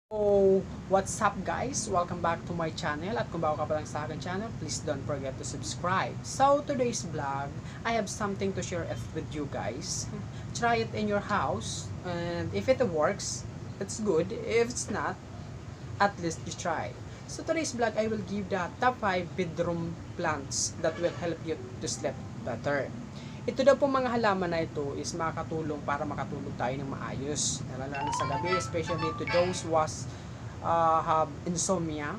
So, what's up guys? Welcome back to my channel at kung bago ka pa lang sa akin channel, please don't forget to subscribe. So, today's vlog, I have something to share with you guys. Try it in your house and if it works, it's good. If it's not, at least you try. So, today's vlog, I will give the top 5 bedroom plants that will help you to sleep better. Ito daw po mga halaman na ito is makakatulong para makatulog tayo ng maayos. Lalo sa gabi, especially to those who have insomnia,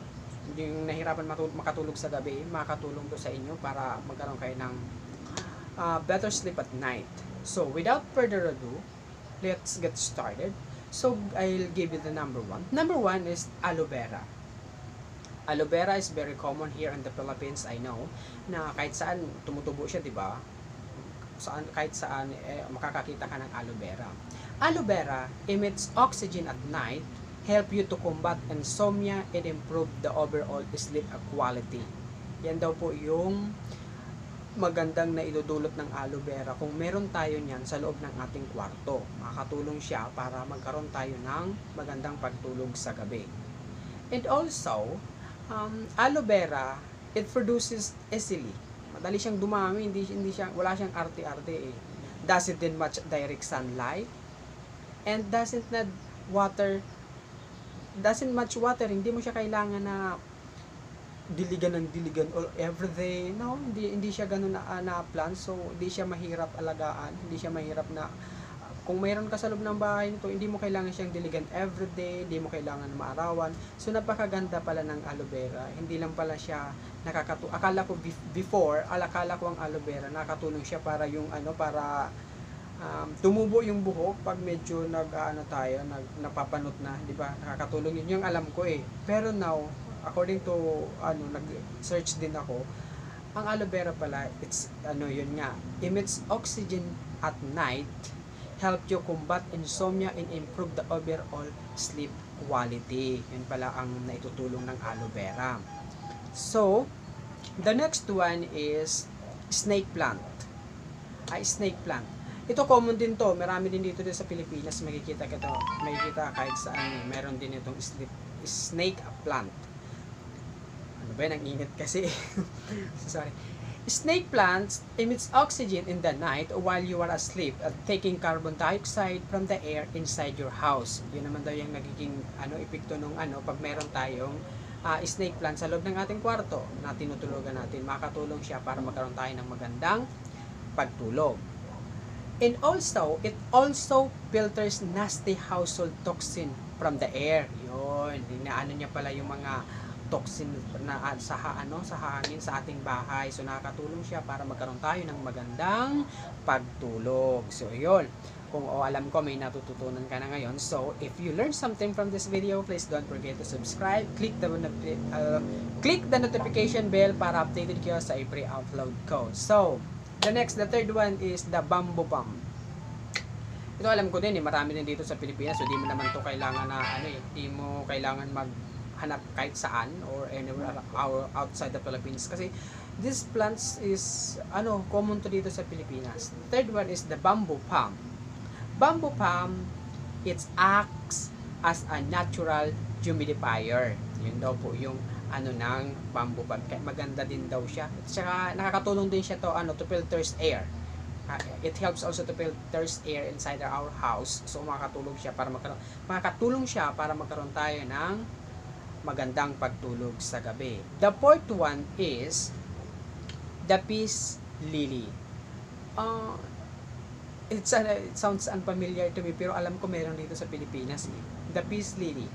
yung nahirapan makatulog sa gabi, makakatulong to sa inyo para magkaroon kayo ng better sleep at night. So, without further ado, let's get started. So, I'll give you the number 1. Number 1 is aloe vera. Aloe vera is very common here in the Philippines, I know, na kahit saan tumutubo siya, di ba? Kahit saan makakakita ka ng aloe vera. Aloe vera emits oxygen at night, help you to combat insomnia and improve the overall sleep quality. Yan daw po yung magandang na idudulot ng aloe vera. Kung meron tayo niyan sa loob ng ating kwarto, makakatulong siya para magkaroon tayo ng magandang pagtulog sa gabi. And also, aloe vera, it produces easily. Madali siyang dumami, wala siyang arte-arte eh. Doesn't need much direct sunlight and doesn't much water. Hindi mo siya kailangan na diligan all everyday. No, hindi siya ganoon na plant, so hindi siya mahirap alagaan, hindi siya mahirap na kung mayroon ka sa loob ng bahay nito, hindi mo kailangan siyang diligan everyday, hindi mo kailangan maarawan. So, napakaganda pala ng aloe vera. Hindi lang pala siya nakakatulong. Akala ko ang aloe vera, nakakatulong siya para tumubo yung buhok pag medyo napapanot na, di ba? Nakakatulong yun. Yung alam ko eh. Pero now, according to, nag-search din ako, ang aloe vera pala, emits oxygen at night, help you combat insomnia and improve the overall sleep quality. Yun pala ang naitutulong ng aloe vera. So, the next one is snake plant. Snake plant. Ito common din to. Marami din dito sa Pilipinas. Makikita kahit saan. Meron din itong snake plant. Ano ba yan? Ang init kasi. Sorry. Snake plants emits oxygen in the night while you are asleep at taking carbon dioxide from the air inside your house. Yun naman daw yung nagiging epekto nung pag meron tayong snake plant sa loob ng ating kwarto na tinutulugan natin. Makakatulong siya para magkaroon tayo ng magandang pagtulog. And also, it also filters nasty household toxin from the air. Yun, niya pala yung mga toxin na sa hangin sa ating bahay. So nakakatulong siya para magkaroon tayo ng magandang pagtulog. So yun, kung alam ko may natututunan ka na ngayon. So if you learned something from this video, please don't forget to subscribe, click the notification bell para updated kayo sa every upload ko. So the third one is the bamboo palm. Ito alam ko din marami din dito sa Pilipinas, so di mo naman to kailangan di mo kailangan hanap kahit saan or anywhere outside the Philippines kasi this plants is common to dito sa Pilipinas. The third one is the bamboo palm. Bamboo palm, it acts as a natural humidifier. Yun daw po yung ng bamboo palm. Kaya maganda din daw siya. At saka nakakatulong din siya to filters air. It helps also to filters air inside our house. So makakatulong siya para magkaroon tayo ng magandang pagtulog sa gabi. The fourth one is the peace lily. It sounds unfamiliar to me pero alam ko meron dito sa Pilipinas. The peace lily.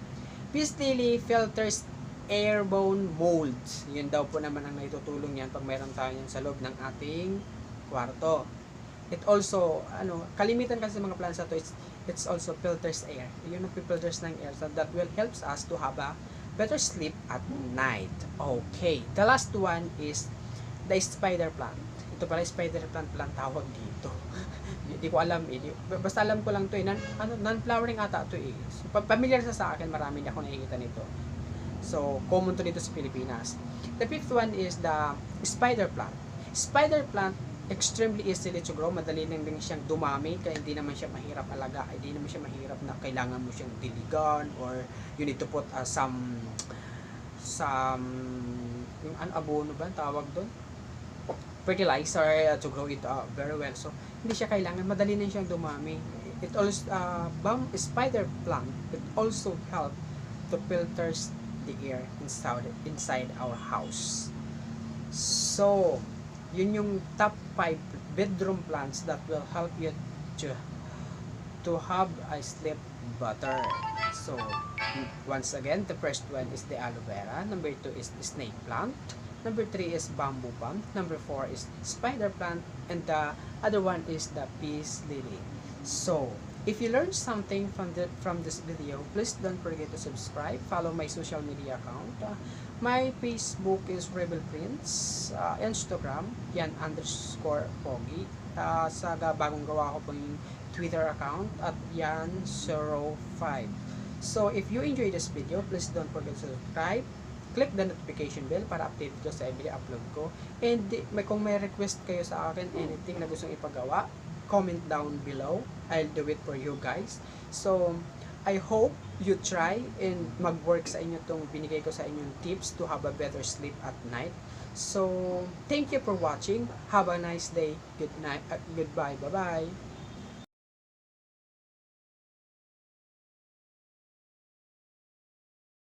Peace lily filters airborne molds. Yun daw po naman ang naitutulong yan pag meron tayo yan sa loob ng ating kwarto. It also, kalimitan kasi sa mga plants na to, it's also filters air. Yun ang filters ng air. So that will helps us to have a better sleep at night. Okay. The last one is the spider plant. Ito pala spider plant tawag dito. Hindi ko alam basta alam ko lang to non-flowering ata to eh. So, familiar sa akin, marami na ako nakikita nito. So, common to dito sa Pilipinas. The fifth one is the spider plant. Spider plant extremely easily to grow, madali lang din siyang dumami, kaya hindi naman siya mahirap alaga, hindi naman siya mahirap na kailangan mo siyang diligan or you need to put some yung abono ba ang tawag doon, fertilizer to grow it very well. So hindi siya kailangan, madali na siyang dumami. It also spider plant, it also help to filters the air inside our house. So yun yung top 5 bedroom plants that will help you to have a sleep better. So once again, the first one is the aloe vera, number 2 is the snake plant, number 3 is bamboo plant, number 4 is spider plant, and the other one is the peace lily. So if you learned something from this video, please don't forget to subscribe, follow my social media account. My Facebook is Rebel Prince, Instagram, yan _Pogi. Sa bagong gawa ko po yung Twitter account at yan 05. So if you enjoy this video, please don't forget to subscribe. Click the notification bell para update ko sa every upload ko. And kung may request kayo sa akin, anything na gustong ipagawa, comment down below. I'll do it for you guys. So I hope you try and mag-work sa inyo tong binigay ko sa inyong tips to have a better sleep at night. So thank you for watching. Have a nice day. Good night. Goodbye. Bye-bye.